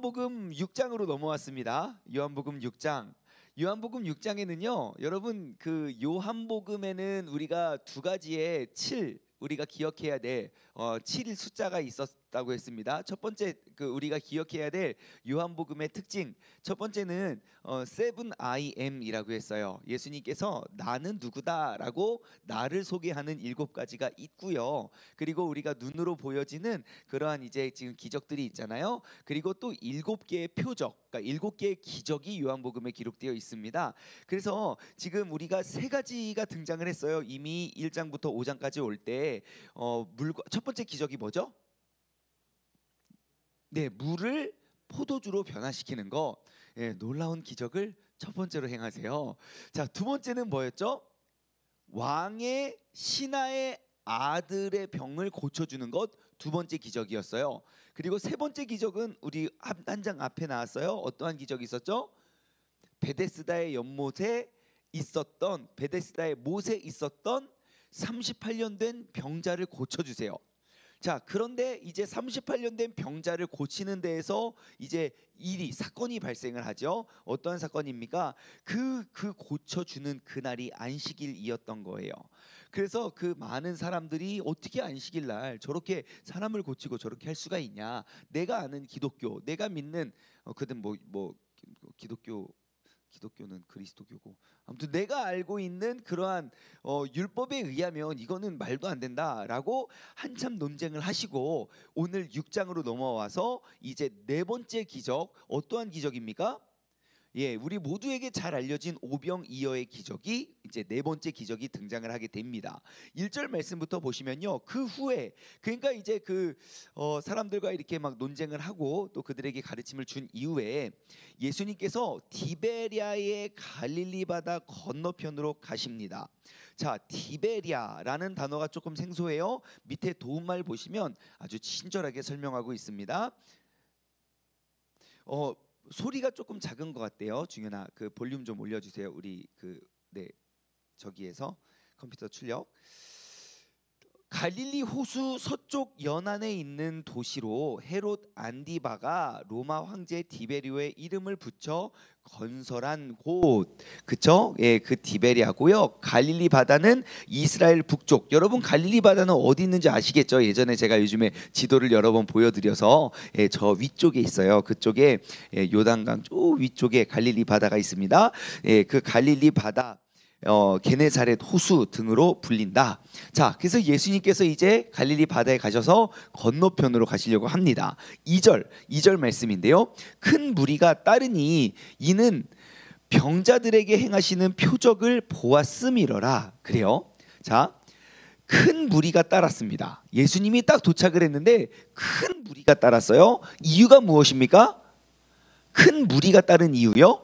요한복음 6장으로 넘어왔습니다. 요한복음 6장. 요한복음 6장에는요, 여러분 그 요한복음에는 우리가 두 가지의 7 우리가 기억해야 될 7일 숫자가 있었다고 했습니다. 첫 번째 그 우리가 기억해야 될 요한복음의 특징, 첫 번째는 7IM이라고 했어요. 예수님께서 나는 누구다라고 나를 소개하는 7가지가 있고요. 그리고 우리가 눈으로 보여지는 그러한 이제 지금 기적들이 있잖아요. 그리고 또 7개의 표적, 그러니까 7개의 기적이 요한복음에 기록되어 있습니다. 그래서 지금 우리가 세 가지가 등장을 했어요. 이미 1장부터 5장까지 올 때 첫 번째 기적이 뭐죠? 네, 물을 포도주로 변화시키는 거. 예, 놀라운 기적을 첫 번째로 행하세요. 자, 두 번째는 뭐였죠? 왕의 신하의 아들의 병을 고쳐주는 것, 두 번째 기적이었어요. 그리고 세 번째 기적은 우리 한 장 앞에 나왔어요. 어떠한 기적이 있었죠? 베데스다의 연못에 있었던, 베데스다의 못에 있었던 38년 된 병자를 고쳐주세요. 자, 그런데 이제 38년 된 병자를 고치는 데에서 이제 사건이 발생을 하죠. 어떠한 사건입니까? 그 고쳐주는 그날이 안식일이었던 거예요. 그래서 그 많은 사람들이 어떻게 안식일 날 저렇게 사람을 고치고 저렇게 할 수가 있냐? 내가 아는 기독교, 내가 믿는 그든 기독교는 그리스도교고, 아무튼 내가 알고 있는 그러한 율법에 의하면 이거는 말도 안 된다라고 한참 논쟁을 하시고, 오늘 6장으로 넘어와서 이제 네 번째 기적, 어떠한 기적입니까? 예, 우리 모두에게 잘 알려진 오병이어의 기적이 이제 네 번째 기적이 등장을 하게 됩니다. 1절 말씀부터 보시면요, 그 후에, 그러니까 이제 사람들과 이렇게 막 논쟁을 하고 또 그들에게 가르침을 준 이후에 예수님께서 디베랴의 갈릴리 바다 건너편으로 가십니다. 자, 디베랴라는 단어가 조금 생소해요. 밑에 도움말 보시면 아주 친절하게 설명하고 있습니다. 소리가 조금 작은 것 같대요. 중현아, 그 볼륨 좀 올려주세요. 우리 저기에서 컴퓨터 출력. 갈릴리 호수 서쪽 연안에 있는 도시로 헤롯 안디바가 로마 황제 디베리오의 이름을 붙여 건설한 곳, 그쵸? 예, 그 디베리아고요. 갈릴리 바다는 이스라엘 북쪽. 여러분 갈릴리 바다는 어디 있는지 아시겠죠? 예전에 제가 요즘에 지도를 여러 번 보여드려서 저 위쪽에 있어요. 그쪽에 요단강 쪽 위쪽에 갈릴리 바다가 있습니다. 예, 그 갈릴리 바다, 게네사렛 호수 등으로 불린다. 자, 그래서 예수님께서 이제 갈릴리 바다에 가셔서 건너편으로 가시려고 합니다. 2절 말씀인데요, 큰 무리가 따르니 이는 병자들에게 행하시는 표적을 보았음이러라. 그래요. 자, 큰 무리가 따랐습니다. 예수님이 딱 도착을 했는데 큰 무리가 따랐어요. 이유가 무엇입니까? 큰 무리가 따른 이유요?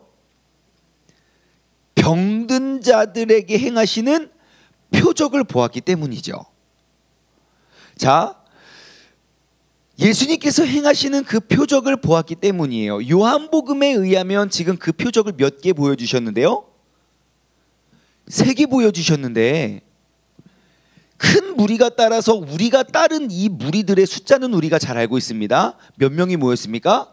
병든 자들에게 행하시는 표적을 보았기 때문이죠. 자, 예수님께서 행하시는 그 표적을 보았기 때문이에요. 요한복음에 의하면 지금 그 표적을 몇 개 보여주셨는데요? 3개 보여주셨는데, 큰 무리가 따라서 우리가 따른 이 무리들의 숫자는 우리가 잘 알고 있습니다. 몇 명이 모였습니까?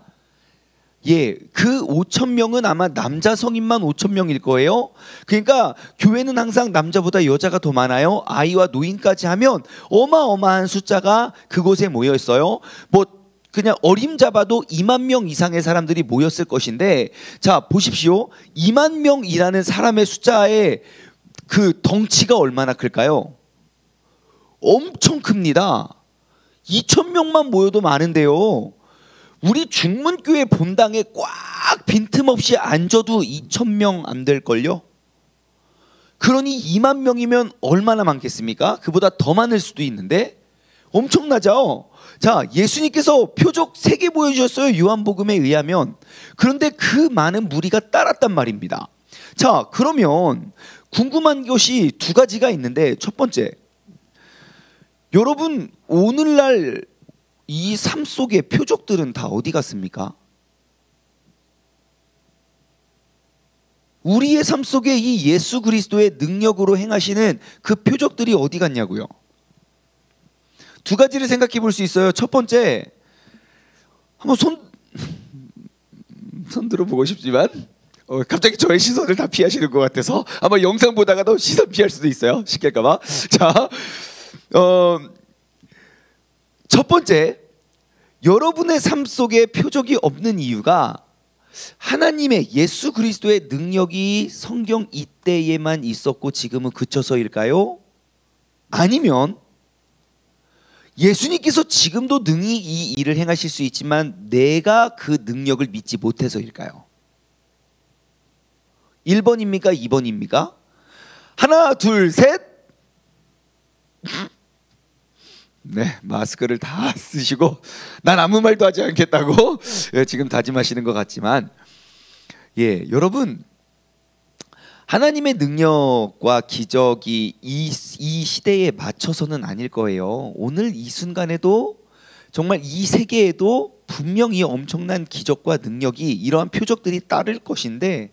예, 그 5,000명은 아마 남자 성인만 5,000명일 거예요. 그러니까 교회는 항상 남자보다 여자가 더 많아요. 아이와 노인까지 하면 어마어마한 숫자가 그곳에 모여 있어요. 그냥 어림잡아도 2만 명 이상의 사람들이 모였을 것인데, 자, 보십시오. 2만 명이라는 사람의 숫자의 그 덩치가 얼마나 클까요? 엄청 큽니다. 2,000명만 모여도 많은데요, 우리 중문교회 본당에 꽉 빈틈없이 앉아도 2,000명 안 될걸요? 그러니 2만 명이면 얼마나 많겠습니까? 그보다 더 많을 수도 있는데 엄청나죠? 자, 예수님께서 표적 3개 보여주셨어요. 요한복음에 의하면. 그런데 그 많은 무리가 따랐단 말입니다. 자, 그러면 궁금한 것이 2가지가 있는데, 첫 번째, 여러분 오늘날 이 삶 속의 표적들은 다 어디 갔습니까? 우리의 삶 속에 이 예수 그리스도의 능력으로 행하시는 그 표적들이 어디 갔냐고요? 2가지를 생각해 볼 수 있어요. 첫 번째, 한번 손 들어보고 싶지만 갑자기 저의 시선을 다 피하시는 것 같아서 아마 영상 보다가도 시선 피할 수도 있어요. 시킬까봐. 자, 첫 번째, 여러분의 삶 속에 표적이 없는 이유가 하나님의 예수 그리스도의 능력이 성경 이때에만 있었고 지금은 그쳐서일까요? 아니면 예수님께서 지금도 능히 이 일을 행하실 수 있지만 내가 그 능력을 믿지 못해서일까요? 1번입니까? 2번입니까? 하나, 둘, 셋. 네, 마스크를 다 쓰시고 난 아무 말도 하지 않겠다고 지금 다짐하시는 것 같지만, 여러분, 하나님의 능력과 기적이 이 시대에 맞춰서는 아닐 거예요. 오늘 이 순간에도 정말 이 세계에도 분명히 엄청난 기적과 능력이 이러한 표적들이 따를 것인데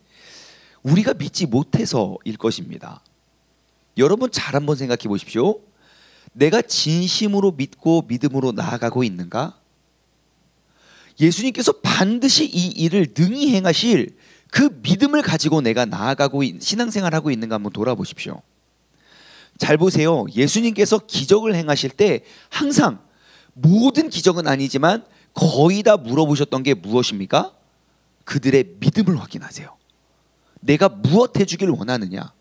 우리가 믿지 못해서일 것입니다. 여러분 잘 한번 생각해 보십시오. 내가 진심으로 믿고 믿음으로 나아가고 있는가? 예수님께서 반드시 이 일을 능히 행하실 그 믿음을 가지고 내가 나아가고 신앙생활하고 있는가 한번 돌아보십시오. 잘 보세요. 예수님께서 기적을 행하실 때 항상 모든 기적은 아니지만 거의 다 물어보셨던 게 무엇입니까? 그들의 믿음을 확인하세요. 내가 무엇 해주길 원하느냐?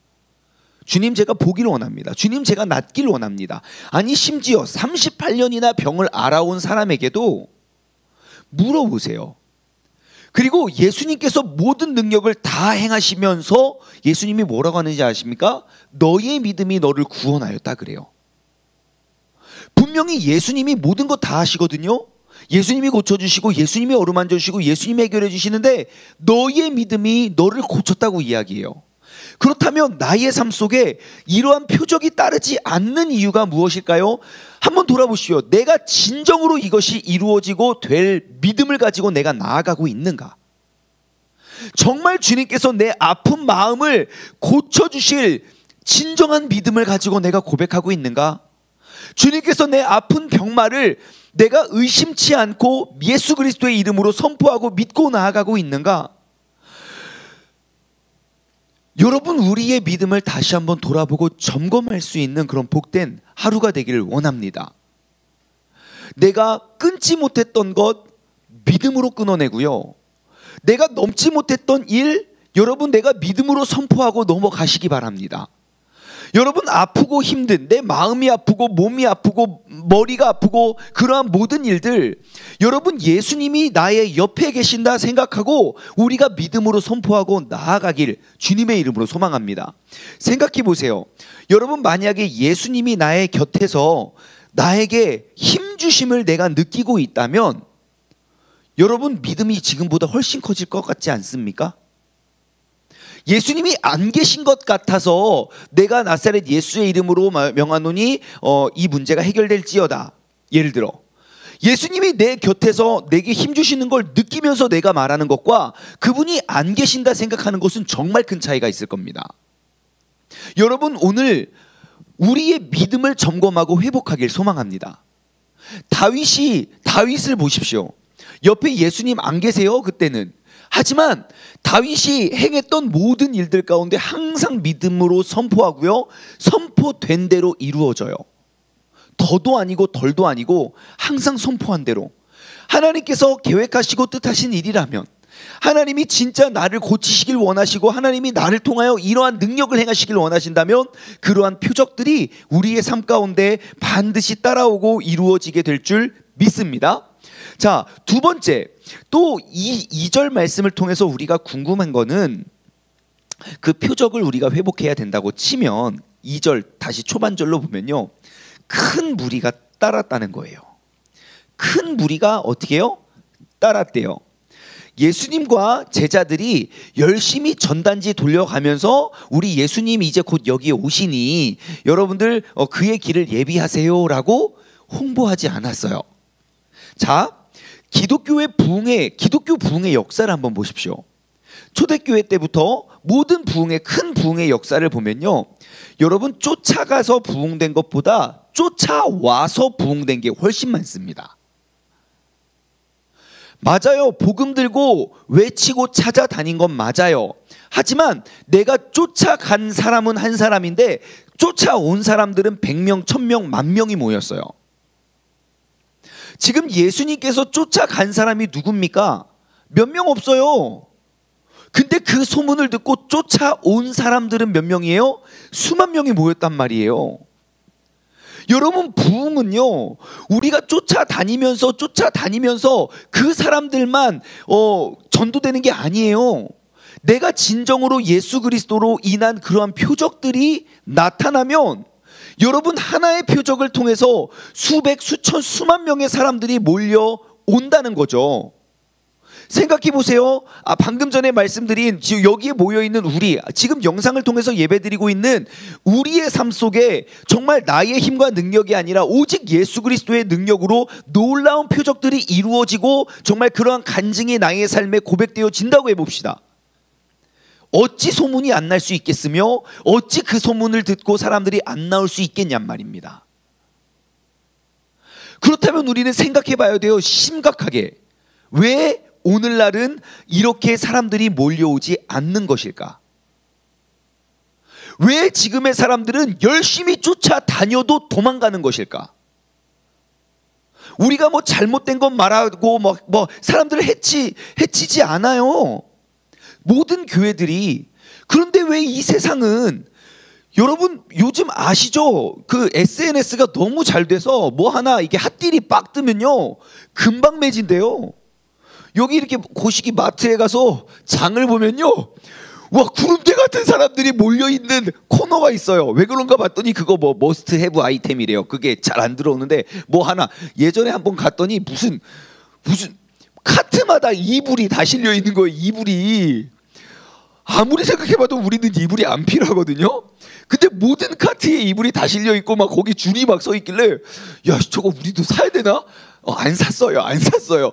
주님, 제가 보기를 원합니다. 주님, 제가 낫길 원합니다. 아니 심지어 38년이나 병을 앓아온 사람에게도 물어보세요. 그리고 예수님께서 모든 능력을 다 행하시면서 예수님이 뭐라고 하는지 아십니까? 너의 믿음이 너를 구원하였다 그래요. 분명히 예수님이 모든 것 다 하시거든요. 예수님이 고쳐주시고 예수님이 어루만져 주시고 예수님이 해결해 주시는데 너의 믿음이 너를 고쳤다고 이야기해요. 그렇다면 나의 삶 속에 이러한 표적이 따르지 않는 이유가 무엇일까요? 한번 돌아보시오. 내가 진정으로 이것이 이루어지고 될 믿음을 가지고 내가 나아가고 있는가? 정말 주님께서 내 아픈 마음을 고쳐주실 진정한 믿음을 가지고 내가 고백하고 있는가? 주님께서 내 아픈 병마를 내가 의심치 않고 예수 그리스도의 이름으로 선포하고 믿고 나아가고 있는가? 여러분, 우리의 믿음을 다시 한번 돌아보고 점검할 수 있는 그런 복된 하루가 되기를 원합니다. 내가 끊지 못했던 것 믿음으로 끊어내고요. 내가 넘지 못했던 일, 여러분, 내가 믿음으로 선포하고 넘어가시기 바랍니다. 여러분, 아프고 힘든, 내 마음이 아프고 몸이 아프고 머리가 아프고 그러한 모든 일들, 여러분, 예수님이 나의 옆에 계신다 생각하고 우리가 믿음으로 선포하고 나아가길 주님의 이름으로 소망합니다. 생각해 보세요. 여러분, 만약에 예수님이 나의 곁에서 나에게 힘주심을 내가 느끼고 있다면 여러분, 믿음이 지금보다 훨씬 커질 것 같지 않습니까? 예수님이 안 계신 것 같아서 내가 나사렛 예수의 이름으로 명하노니 이 문제가 해결될지어다. 예를 들어 예수님이 내 곁에서 내게 힘주시는 걸 느끼면서 내가 말하는 것과 그분이 안 계신다 생각하는 것은 정말 큰 차이가 있을 겁니다. 여러분, 오늘 우리의 믿음을 점검하고 회복하길 소망합니다. 다윗을 보십시오. 옆에 예수님 안 계세요, 그때는. 하지만 다윗이 행했던 모든 일들 가운데 항상 믿음으로 선포하고요, 선포된 대로 이루어져요. 더도 아니고 덜도 아니고 항상 선포한 대로. 하나님께서 계획하시고 뜻하신 일이라면, 하나님이 진짜 나를 고치시길 원하시고 하나님이 나를 통하여 이러한 능력을 행하시길 원하신다면 그러한 표적들이 우리의 삶 가운데 반드시 따라오고 이루어지게 될 줄 믿습니다. 자, 두 번째, 또 이 2절 말씀을 통해서 우리가 궁금한 거는 그 표적을 우리가 회복해야 된다고 치면 2절 다시 초반절로 보면요, 큰 무리가 따랐다는 거예요. 큰 무리가 어떻게 해요? 따랐대요. 예수님과 제자들이 열심히 전단지 돌려가면서 우리 예수님이 이제 곧 여기에 오시니 여러분들 그의 길을 예비하세요라고 홍보하지 않았어요. 자, 기독교 부흥의 역사를 한번 보십시오. 초대교회 때부터 모든 큰 부흥의 역사를 보면요, 여러분, 쫓아가서 부흥된 것보다 쫓아와서 부흥된 게 훨씬 많습니다. 맞아요. 복음 들고 외치고 찾아다닌 건 맞아요. 하지만 내가 쫓아간 사람은 한 사람인데 쫓아온 사람들은 100명, 1000명, 10,000명이 모였어요. 지금 예수님께서 쫓아간 사람이 누굽니까? 몇 명 없어요. 근데 그 소문을 듣고 쫓아온 사람들은 몇 명이에요? 수만 명이 모였단 말이에요. 여러분, 부흥은요, 우리가 쫓아다니면서 그 사람들만 전도되는 게 아니에요. 내가 진정으로 예수 그리스도로 인한 그러한 표적들이 나타나면 여러분, 하나의 표적을 통해서 수백, 수천, 수만 명의 사람들이 몰려온다는 거죠. 생각해 보세요. 방금 전에 말씀드린 지금 여기에 모여있는 우리, 지금 영상을 통해서 예배드리고 있는 우리의 삶 속에 정말 나의 힘과 능력이 아니라 오직 예수 그리스도의 능력으로 놀라운 표적들이 이루어지고 정말 그러한 간증이 나의 삶에 고백되어진다고 해봅시다. 어찌 소문이 안 날 수 있겠으며 어찌 그 소문을 듣고 사람들이 안 나올 수 있겠냔 말입니다. 그렇다면 우리는 생각해 봐야 돼요. 심각하게. 왜 오늘날은 이렇게 사람들이 몰려오지 않는 것일까? 왜 지금의 사람들은 열심히 쫓아다녀도 도망가는 것일까? 우리가 뭐 잘못된 건 말하고 뭐 사람들을 해치지 않아요. 모든 교회들이. 그런데 왜 이 세상은, 여러분 요즘 아시죠? 그 SNS가 너무 잘 돼서 뭐 하나 이게 핫딜이 빡 뜨면요 금방 매진돼요. 여기 이렇게 고시기 마트에 가서 장을 보면요, 와, 구름대 같은 사람들이 몰려있는 코너가 있어요. 왜 그런가 봤더니 그거 뭐 머스트 해브 아이템이래요. 그게 잘 안 들어오는데 뭐 하나, 예전에 한번 갔더니 무슨 카트마다 이불이 다 실려 있는 거예요. 이불이. 아무리 생각해봐도 우리는 이불이 안 필요하거든요. 근데 모든 카트에 이불이 다 실려 있고 막 거기 줄이 막 서 있길래, 야, 저거 우리도 사야 되나? 안 샀어요.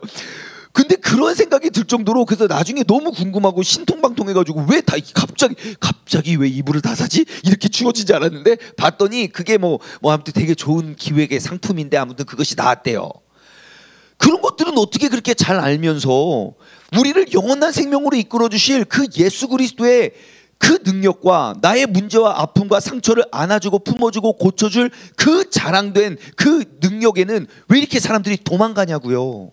근데 그런 생각이 들 정도로, 그래서 나중에 너무 궁금하고 신통방통해가지고 왜 다 갑자기 왜 이불을 다 사지? 이렇게 주어지지 않았는데 봤더니 그게 뭐 아무튼 되게 좋은 기획의 상품인데 아무튼 그것이 나왔대요. 그런 것들은 어떻게 그렇게 잘 알면서 우리를 영원한 생명으로 이끌어 주실 그 예수 그리스도의 그 능력과 나의 문제와 아픔과 상처를 안아주고 품어주고 고쳐줄 그 자랑된 그 능력에는 왜 이렇게 사람들이 도망가냐고요.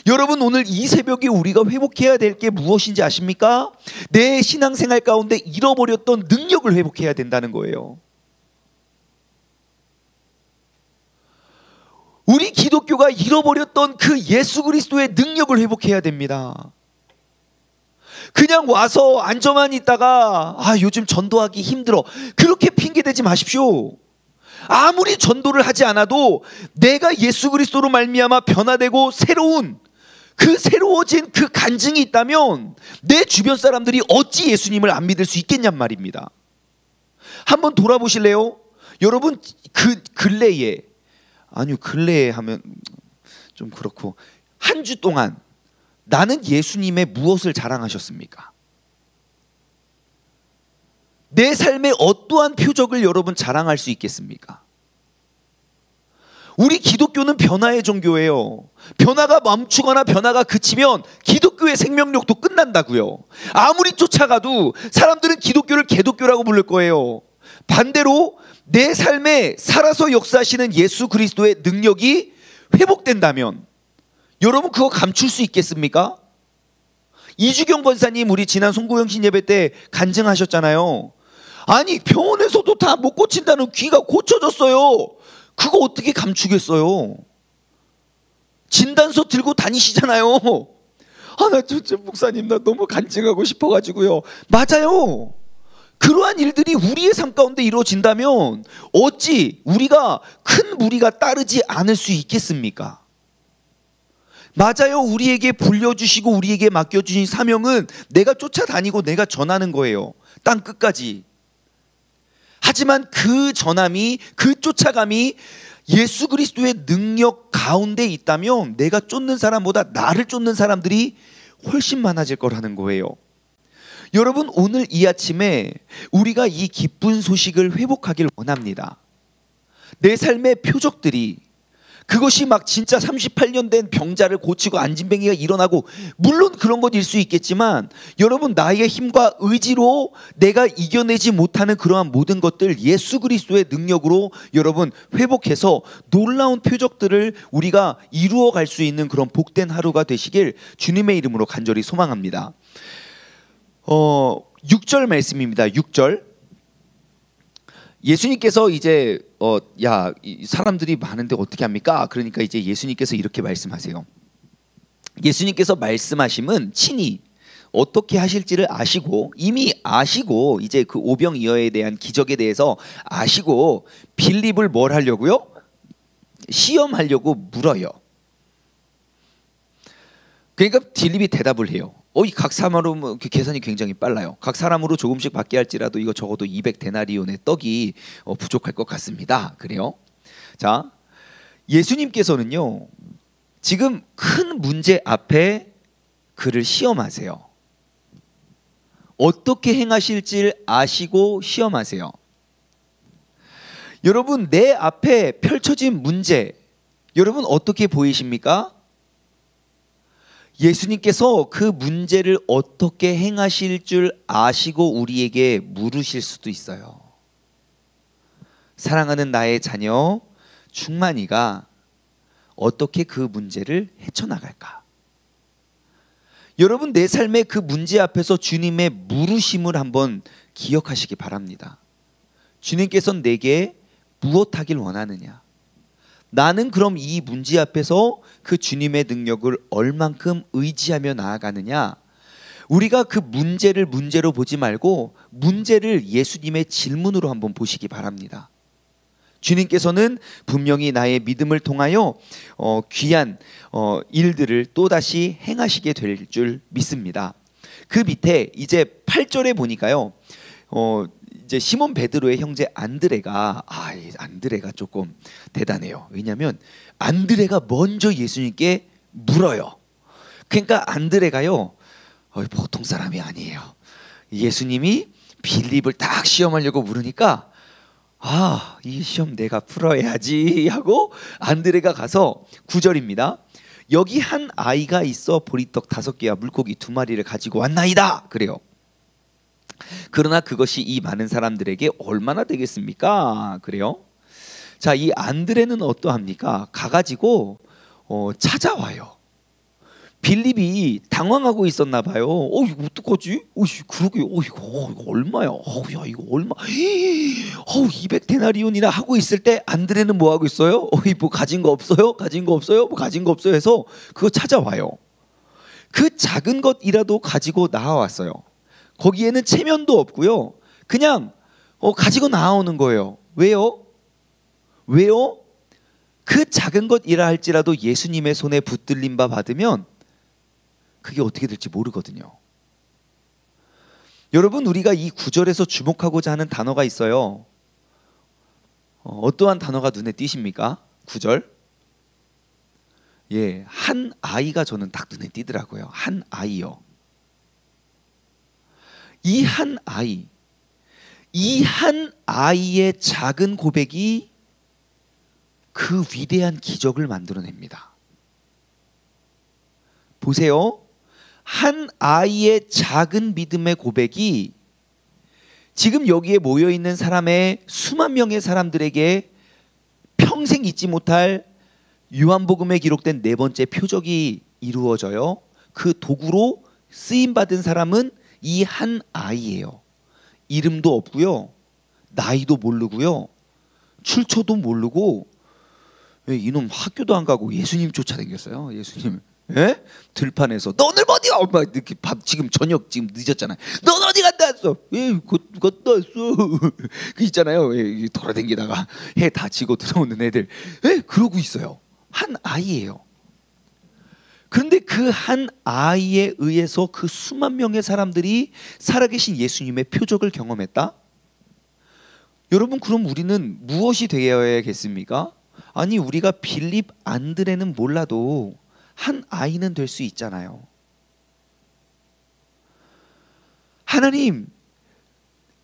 여러분, 오늘 이 새벽에 우리가 회복해야 될 게 무엇인지 아십니까? 내 신앙생활 가운데 잃어버렸던 능력을 회복해야 된다는 거예요. 우리 기독교가 잃어버렸던 그 예수 그리스도의 능력을 회복해야 됩니다. 그냥 와서 앉아만 있다가 요즘 전도하기 힘들어, 그렇게 핑계대지 마십시오. 아무리 전도를 하지 않아도 내가 예수 그리스도로 말미암아 변화되고 새로워진 그 간증이 있다면 내 주변 사람들이 어찌 예수님을 안 믿을 수 있겠냔 말입니다. 한번 돌아보실래요? 여러분, 근래에 하면 좀 그렇고, 한 주 동안 나는 예수님의 무엇을 자랑하셨습니까? 내 삶에 어떠한 표적을 여러분 자랑할 수 있겠습니까? 우리 기독교는 변화의 종교예요. 변화가 멈추거나 변화가 그치면 기독교의 생명력도 끝난다고요. 아무리 쫓아가도 사람들은 기독교를 개독교라고 부를 거예요. 반대로 내 삶에 살아서 역사하시는 예수 그리스도의 능력이 회복된다면 여러분, 그거 감출 수 있겠습니까? 이주경 권사님, 우리 지난 송구영신 예배 때 간증하셨잖아요. 아니, 병원에서도 다 못 고친다는 귀가 고쳐졌어요. 그거 어떻게 감추겠어요? 진단서 들고 다니시잖아요. 나 진짜 목사님, 나 너무 간증하고 싶어가지고요. 맞아요. 그러한 일들이 우리의 삶 가운데 이루어진다면 어찌 우리가 큰 무리가 따르지 않을 수 있겠습니까? 맞아요. 우리에게 불려주시고 우리에게 맡겨주신 사명은 내가 쫓아다니고 내가 전하는 거예요. 땅 끝까지. 하지만 그 전함이, 그 쫓아감이 예수 그리스도의 능력 가운데 있다면 내가 쫓는 사람보다 나를 쫓는 사람들이 훨씬 많아질 거라는 거예요. 여러분, 오늘 이 아침에 우리가 이 기쁜 소식을 회복하길 원합니다. 내 삶의 표적들이, 그것이 막 진짜 38년 된 병자를 고치고 안진뱅이가 일어나고, 물론 그런 것일 수 있겠지만 여러분, 나의 힘과 의지로 내가 이겨내지 못하는 그러한 모든 것들 예수 그리스도의 능력으로 여러분 회복해서 놀라운 표적들을 우리가 이루어 갈 수 있는 그런 복된 하루가 되시길 주님의 이름으로 간절히 소망합니다. 6절 말씀입니다. 6절. 예수님께서 이제 이 사람들이 많은데 어떻게 합니까? 그러니까 이제 예수님께서 이렇게 말씀하세요. 예수님께서 말씀하심은 친히 어떻게 하실지를 아시고, 이미 아시고, 이제 그 오병이어에 대한 기적에 대해서 아시고 빌립을 뭘 하려고요? 시험하려고 물어요. 그러니까 빌립이 대답을 해요. 각 사람으로 계산이 굉장히 빨라요. 각 사람으로 조금씩 받게 할지라도 이거 적어도 200데나리온의 떡이 부족할 것 같습니다. 그래요? 자, 예수님께서는요, 지금 큰 문제 앞에 그를 시험하세요. 어떻게 행하실지 아시고 시험하세요. 여러분, 내 앞에 펼쳐진 문제, 여러분 어떻게 보이십니까? 예수님께서 그 문제를 어떻게 행하실 줄 아시고 우리에게 물으실 수도 있어요. 사랑하는 나의 자녀 충만이가 어떻게 그 문제를 헤쳐나갈까? 여러분, 내 삶의 그 문제 앞에서 주님의 물으심을 한번 기억하시기 바랍니다. 주님께서는 내게 무엇하길 원하느냐? 나는 그럼 이 문제 앞에서 그 주님의 능력을 얼만큼 의지하며 나아가느냐? 우리가 그 문제를 문제로 보지 말고 문제를 예수님의 질문으로 한번 보시기 바랍니다. 주님께서는 분명히 나의 믿음을 통하여 귀한 일들을 또다시 행하시게 될 줄 믿습니다. 그 밑에 이제 8절에 보니까요, 이제 시몬 베드로의 형제 안드레가 안드레가 조금 대단해요. 왜냐하면 안드레가 먼저 예수님께 물어요. 그러니까 안드레가요, 보통 사람이 아니에요. 예수님이 빌립을 딱 시험하려고 물으니까 이 시험 내가 풀어야지 하고 안드레가 가서 9절입니다. 여기 한 아이가 있어 보리떡 5개와 물고기 2마리를 가지고 왔나이다. 그래요. 그러나 그것이 이 많은 사람들에게 얼마나 되겠습니까? 그래요. 자, 이 안드레는 어떠합니까? 가가지고 찾아와요. 빌립이 당황하고 있었나 봐요. 이거 어떡하지? 그러게, 이거 얼마야? 야, 이거 얼마? 200데나리온이나 하고 있을 때 안드레는 뭐 하고 있어요? 뭐 가진 거 없어요? 가진 거 없어요? 뭐 가진 거 없어요? 해서 그거 찾아와요. 그 작은 것이라도 가지고 나와왔어요. 거기에는 체면도 없고요. 그냥 가지고 나오는 거예요. 왜요? 그 작은 것이라 할지라도 예수님의 손에 붙들림 바 받으면 그게 어떻게 될지 모르거든요. 여러분, 우리가 이 9절에서 주목하고자 하는 단어가 있어요. 어떠한 단어가 눈에 띄십니까? 9절. 예, 한 아이가 저는 딱 눈에 띄더라고요. 한 아이요. 이 한 아이의 작은 고백이 그 위대한 기적을 만들어냅니다. 보세요. 한 아이의 작은 믿음의 고백이 지금 여기에 모여있는 사람의 수만 명의 사람들에게 평생 잊지 못할 요한복음에 기록된 4번째 표적이 이루어져요. 그 도구로 쓰임받은 사람은 이 한 아이예요. 이름도 없고요, 나이도 모르고요, 출처도 모르고, 이놈 학교도 안 가고 예수님 쫓아다녔어요. 예수님. 예? 들판에서 너 오늘 어디가? 엄마 이렇게 밥 지금 저녁 지금 늦었잖아요. 넌 어디 갔다 왔어? 갔다 왔어. 그 있잖아요. 돌아다니다가 해 다치고 들어오는 애들. 그러고 있어요. 한 아이예요. 그런데 그 한 아이에 의해서 그 수만 명의 사람들이 살아계신 예수님의 표적을 경험했다. 여러분, 그럼 우리는 무엇이 되어야겠습니까? 아니, 우리가 빌립, 안드레는 몰라도 한 아이는 될 수 있잖아요. 하나님,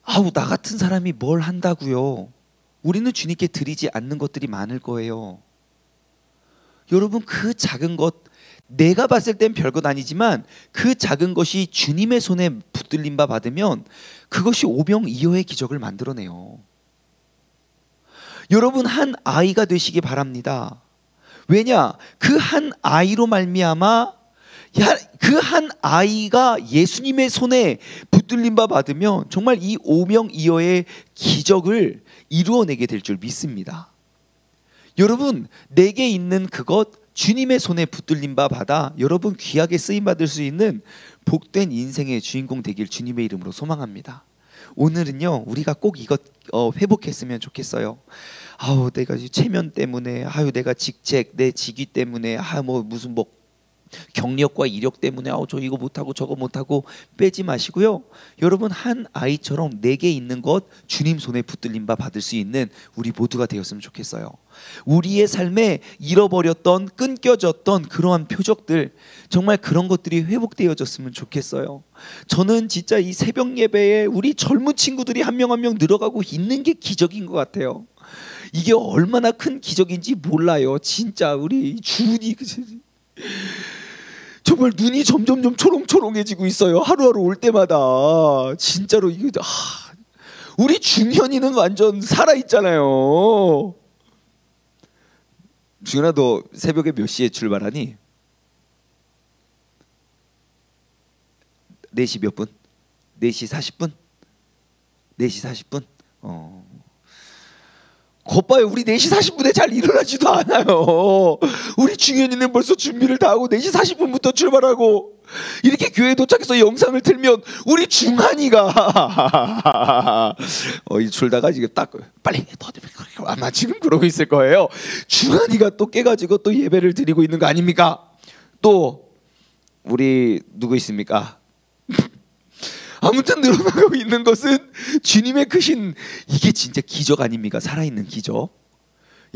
나 같은 사람이 뭘 한다고요? 우리는 주님께 드리지 않는 것들이 많을 거예요. 여러분 그 작은 것, 내가 봤을 땐 별것 아니지만 그 작은 것이 주님의 손에 붙들림 바 받으면 그것이 오병이어의 기적을 만들어내요. 여러분 한 아이가 되시기 바랍니다. 왜냐? 그 한 아이로 말미암아 그 한 아이가 예수님의 손에 붙들림 바 받으면 정말 이 오병이어의 기적을 이루어내게 될 줄 믿습니다. 여러분 내게 있는 그것 주님의 손에 붙들림 바 받아 여러분 귀하게 쓰임 받을 수 있는 복된 인생의 주인공 되길 주님의 이름으로 소망합니다. 오늘은요 우리가 꼭 이것 회복했으면 좋겠어요. 아우 내가 체면 때문에, 아유 내가 직책 내 직위 때문에, 무슨 경력과 이력 때문에 저 이거 못하고 저거 못하고 빼지 마시고요. 여러분 한 아이처럼 내게 있는 것 주님 손에 붙들림 바 받을 수 있는 우리 모두가 되었으면 좋겠어요. 우리의 삶에 잃어버렸던, 끊겨졌던 그러한 표적들, 정말 그런 것들이 회복되어졌으면 좋겠어요. 저는 진짜 이 새벽 예배에 우리 젊은 친구들이 한 명 한 명 늘어가고 있는 게 기적인 것 같아요. 이게 얼마나 큰 기적인지 몰라요. 진짜 우리 주은이 정말 눈이 점점점 초롱초롱해지고 있어요. 하루하루 올 때마다. 진짜로 이거 우리 중현이는 완전 살아있잖아요. 중현아 너 새벽에 몇 시에 출발하니? 4시 몇 분? 4시 40분? 4시 40분? 겉봐요. 우리 4시 40분에 잘 일어나지도 않아요. 우리 중현이는 벌써 준비를 다 하고 4시 40분부터 출발하고 이렇게 교회에 도착해서 영상을 틀면 우리 중한이가 졸다가 지금 딱 빨리 아마 지금 그러고 있을 거예요. 중한이가 또 깨가지고 또 예배를 드리고 있는 거 아닙니까? 또 우리 누구 있습니까? 아무튼 늘어나고 있는 것은 주님의 크신, 이게 진짜 기적 아닙니까? 살아있는 기적.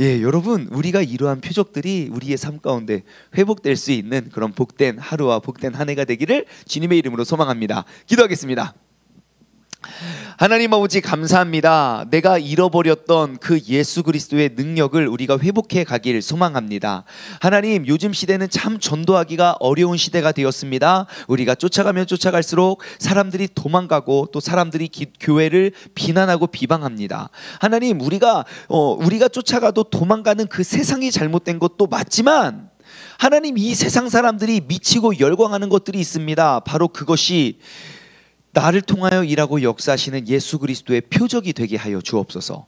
예, 여러분 우리가 이러한 표적들이 우리의 삶 가운데 회복될 수 있는 그런 복된 하루와 복된 한 해가 되기를 주님의 이름으로 소망합니다. 기도하겠습니다. 하나님 아버지 감사합니다. 내가 잃어버렸던 그 예수 그리스도의 능력을 우리가 회복해 가길 소망합니다. 하나님 요즘 시대는 참 전도하기가 어려운 시대가 되었습니다. 우리가 쫓아가면 쫓아갈수록 사람들이 도망가고 또 사람들이 교회를 비난하고 비방합니다. 하나님 우리가 쫓아가도 도망가는 그 세상이 잘못된 것도 맞지만 하나님 이 세상 사람들이 미치고 열광하는 것들이 있습니다. 바로 그것이 나를 통하여 일하고 역사하시는 예수 그리스도의 표적이 되게 하여 주옵소서.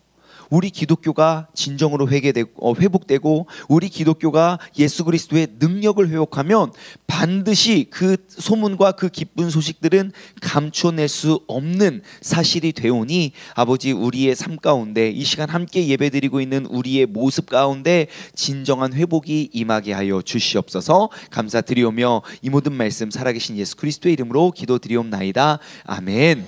우리 기독교가 진정으로 회복되고 우리 기독교가 예수 그리스도의 능력을 회복하면 반드시 그 소문과 그 기쁜 소식들은 감춰낼 수 없는 사실이 되오니 아버지 우리의 삶 가운데 이 시간 함께 예배드리고 있는 우리의 모습 가운데 진정한 회복이 임하게 하여 주시옵소서. 감사드리오며 이 모든 말씀 살아계신 예수 그리스도의 이름으로 기도드리옵나이다. 아멘.